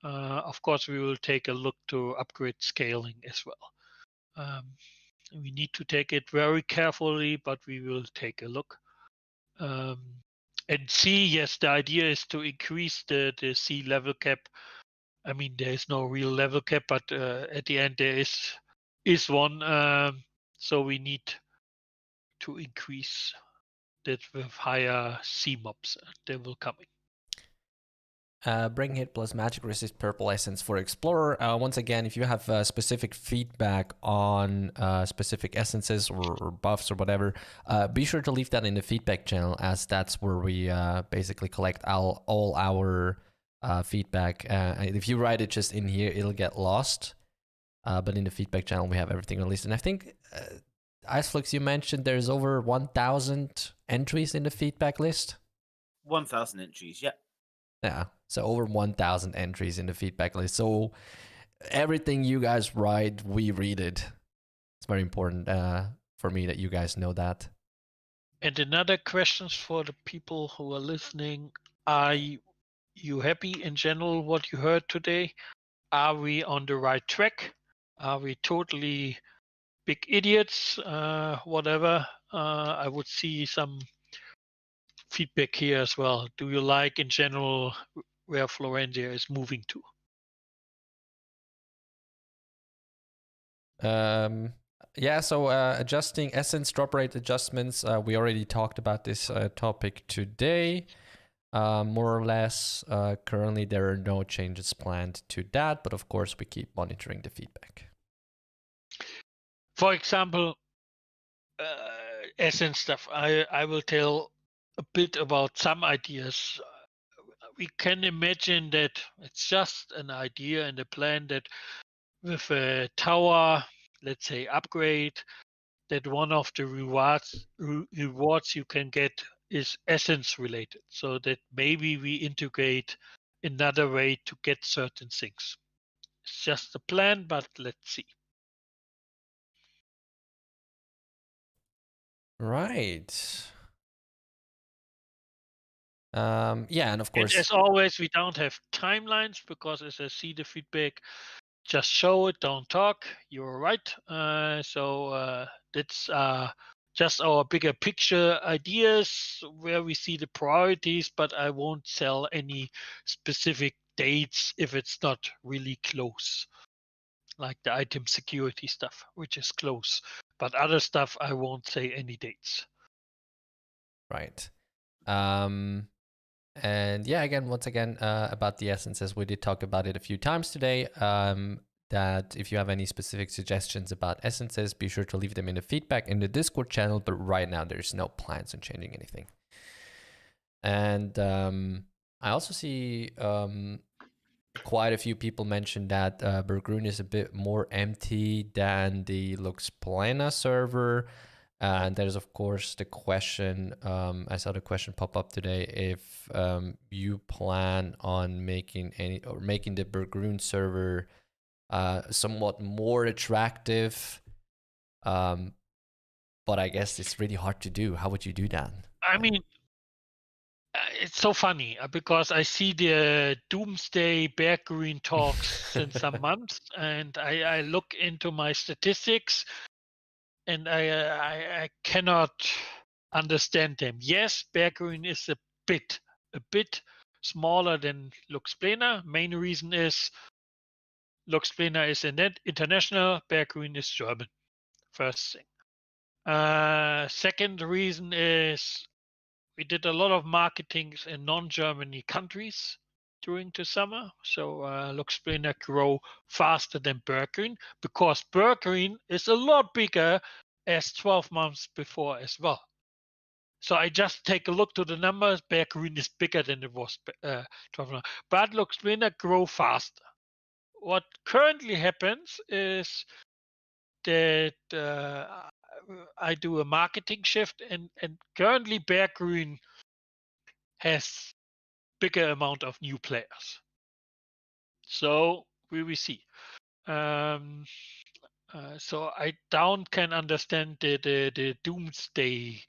Of course, we will take a look to upgrade scaling as well. We need to take it very carefully, but we will take a look. And C, yes, the idea is to increase the C level cap. I mean, there is no real level cap, but at the end there is one. So we need to increase that with higher C mobs. They will come in. Bring hit plus magic resist purple essence for explorer. Once again, if you have specific feedback on specific essences or buffs or whatever, be sure to leave that in the feedback channel, as that's where we basically collect all our feedback. If you write it just in here, it'll get lost. But in the feedback channel, we have everything released. And I think, Iceflux, you mentioned there's over 1,000 entries in the feedback list. 1,000 entries, yeah. Yeah, so over 1,000 entries in the feedback list. So everything you guys write, we read it. It's very important for me that you guys know that. And another question for the people who are listening: are you happy in general what you heard today? Are we on the right track? Are we totally big idiots? Whatever. I would see some feedback here as well. Do you like in general where Florensia is moving to? Yeah, so adjusting essence drop rate adjustments. We already talked about this topic today. More or less, currently there are no changes planned to that, but of course we keep monitoring the feedback. For example, essence stuff. I will tell a bit about some ideas. We can imagine that it's just an idea and a plan that with a tower, let's say upgrade, that one of the rewards you can get is essence related. So that maybe we integrate another way to get certain things. It's just a plan, but let's see. Right. Yeah, and of course, and as always, we don't have timelines because as I see the feedback, just show it, don't talk. You're right. So that's just our bigger picture ideas where we see the priorities, but I won't sell any specific dates if it's not really close, like the item security stuff, which is close. But other stuff, I won't say any dates. Right. And yeah, once again, about the essences, we did talk about it a few times today. That if you have any specific suggestions about essences, be sure to leave them in the feedback in the Discord channel. But right now, there's no plans on changing anything. And I also see quite a few people mention that Bergrun is a bit more empty than the Lux Plena server. And there's, of course, the question, I saw the question pop up today, if you plan on making the Bergrun server somewhat more attractive. But I guess it's really hard to do. How would you do that? I mean, it's so funny because I see the Doomsday Bear Green talks since some months, and I look into my statistics, and I cannot understand them. Yes, Bear Green is a bit smaller than Lux Plena. Main reason is Lux Plena is international, Bear Green is German. First thing. Second reason is we did a lot of marketing in non-Germany countries during the summer. So Lux Plena grow faster than Bergreen because Bergreen is a lot bigger as 12 months before as well. So I just take a look to the numbers. Bergreen is bigger than it was 12 months. But Lux Plena grow faster. What currently happens is that I do a marketing shift, and currently Bergreen has bigger amount of new players. So we will see. So I can understand the doomsday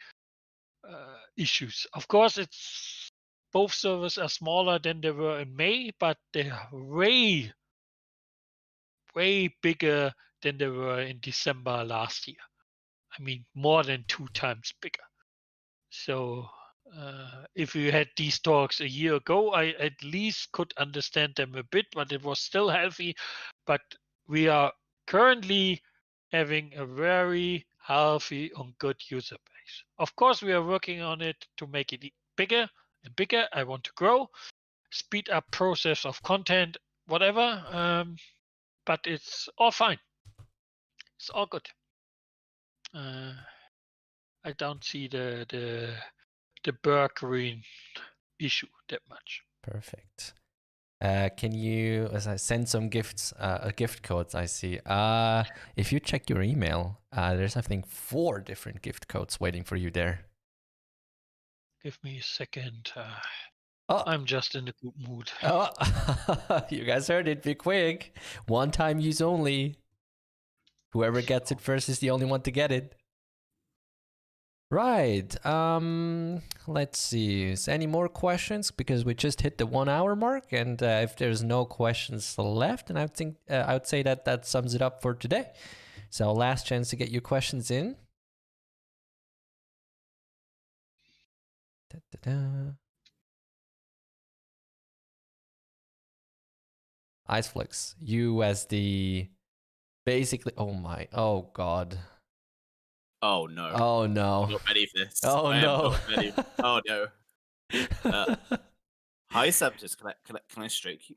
issues. Of course, it's both servers are smaller than they were in May, but they're way bigger than they were in December last year. I mean, more than 2 times bigger. So if we had these talks a year ago, I at least could understand them a bit, but it was still healthy. But we are currently having a very healthy and good user base. Of course, we are working on it to make it bigger and bigger. I want to grow, speed up process of content, whatever. But it's all fine. It's all good. I don't see the Bergreen issue that much. Perfect. Can you, as I send some gifts, gift codes? I see. If you check your email, there's I think 4 different gift codes waiting for you there. Give me a second. Oh, I'm just in a good mood. oh, you guys heard it. Be quick. 1-time use only. Whoever gets it first is the only one to get it. Right. Let's see. Is any more questions? Because we just hit the 1 hour mark, and if there's no questions left, and I think I would say that sums it up for today. So last chance to get your questions in. Da-da-da. Iceflix, you as the basically. Oh god. Oh no. Oh no. I'm not ready for this. Oh I am no. not ready. Oh no. Hi, Subjects. Can I stroke you?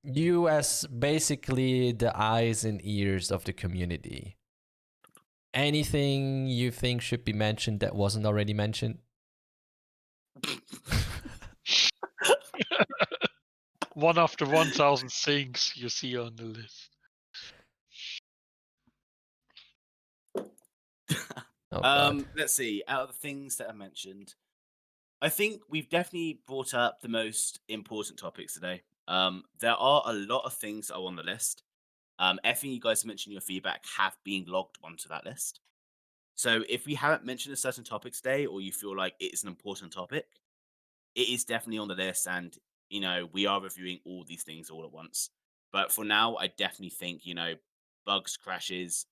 You as basically the eyes and ears of the community. Anything you think should be mentioned that wasn't already mentioned? One of the 1,000 things you see on the list. Oh god. Let's see. Out of the things that I mentioned, I think we've definitely brought up the most important topics today. There are a lot of things that are on the list. Everything you guys mentioned in your feedback have been logged onto that list. So if we haven't mentioned a certain topic today, or you feel like it is an important topic, it is definitely on the list. And we are reviewing all these things all at once. But for now, I definitely think bugs, crashes,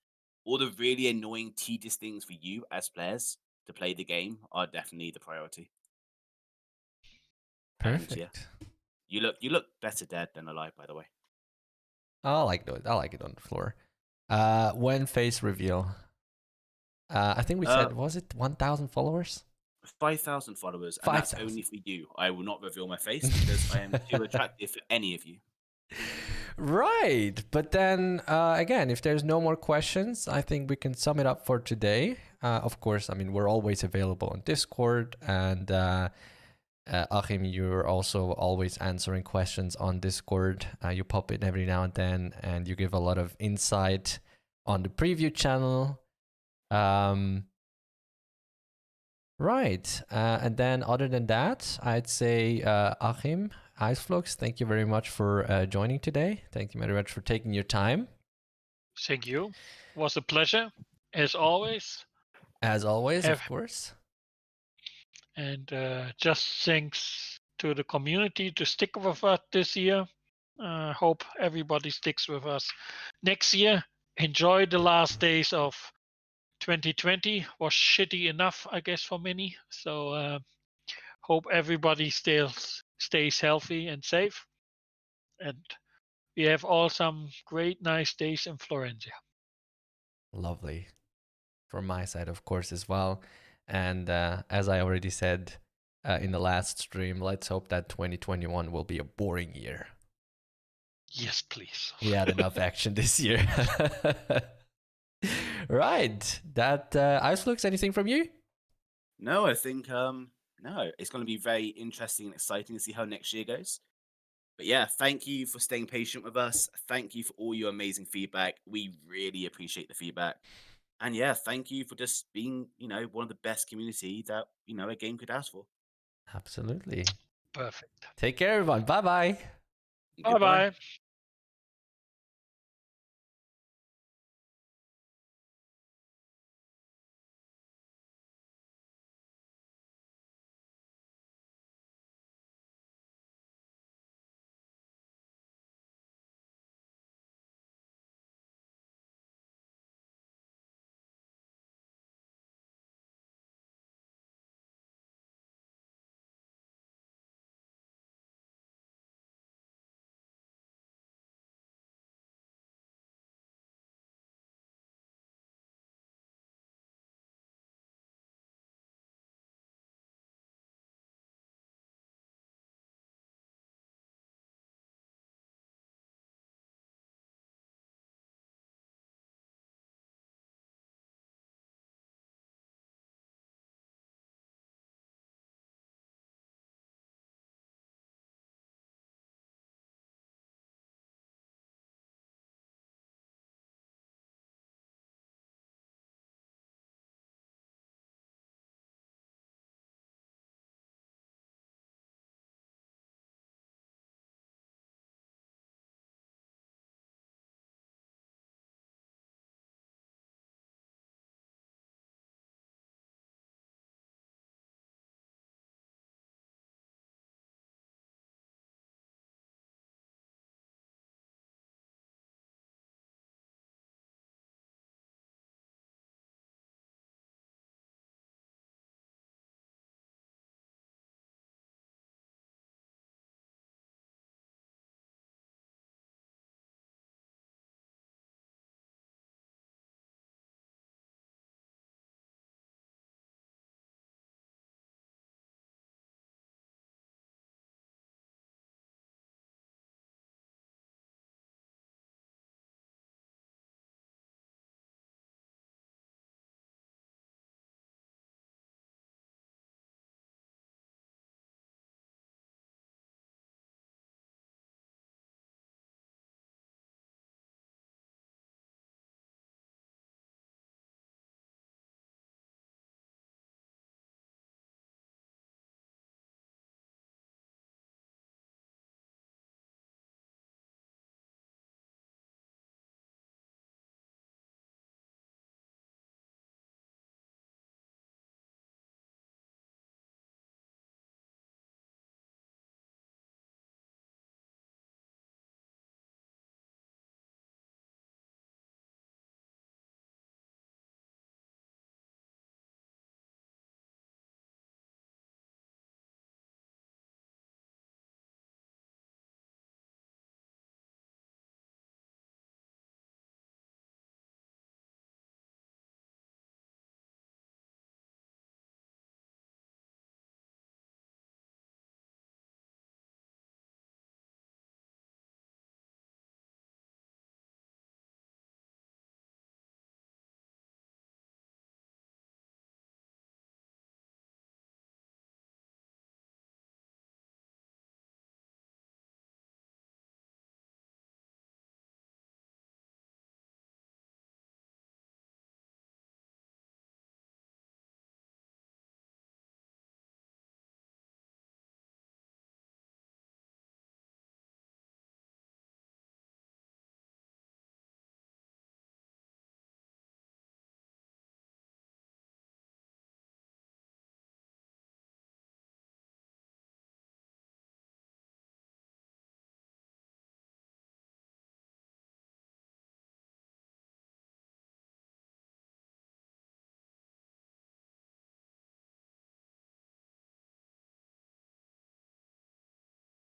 all the really annoying, tedious things for you as players to play the game are definitely the priority. Perfect. And yeah, you look better dead than alive, by the way. I like it on the floor. When face reveal. I think we said, was it 1,000 followers? 5,000 followers, and 5,000. that's only for you. I will not reveal my face because I am too attractive for any of you. Right. But then again, if there's no more questions, I think we can sum it up for today. Of course, I mean, we're always available on Discord, and Achim, you're also always answering questions on Discord. You pop in every now and then, and you give a lot of insight on the preview channel. Right. And then other than that, I'd say Achim, Iceflux, thank you very much for joining today. Thank you very much for taking your time. Thank you. It was a pleasure, as always. As always, of course. And just thanks to the community to stick with us this year. Hope everybody sticks with us next year. Enjoy the last days of 2020. Was shitty enough, I guess, for many. So hope everybody stays healthy and safe. And we have all some great, nice days in Florensia. Lovely. From my side, of course, as well. And as I already said in the last stream, let's hope that 2021 will be a boring year. Yes, please. We had enough action this year. Right. That Iceflux, anything from you? No, I think no. It's going to be very interesting and exciting to see how next year goes. But yeah, thank you for staying patient with us. Thank you for all your amazing feedback. We really appreciate the feedback. And yeah, thank you for just being, one of the best community that, a game could ask for. Absolutely. Perfect. Take care, everyone. Bye-bye. Bye-bye.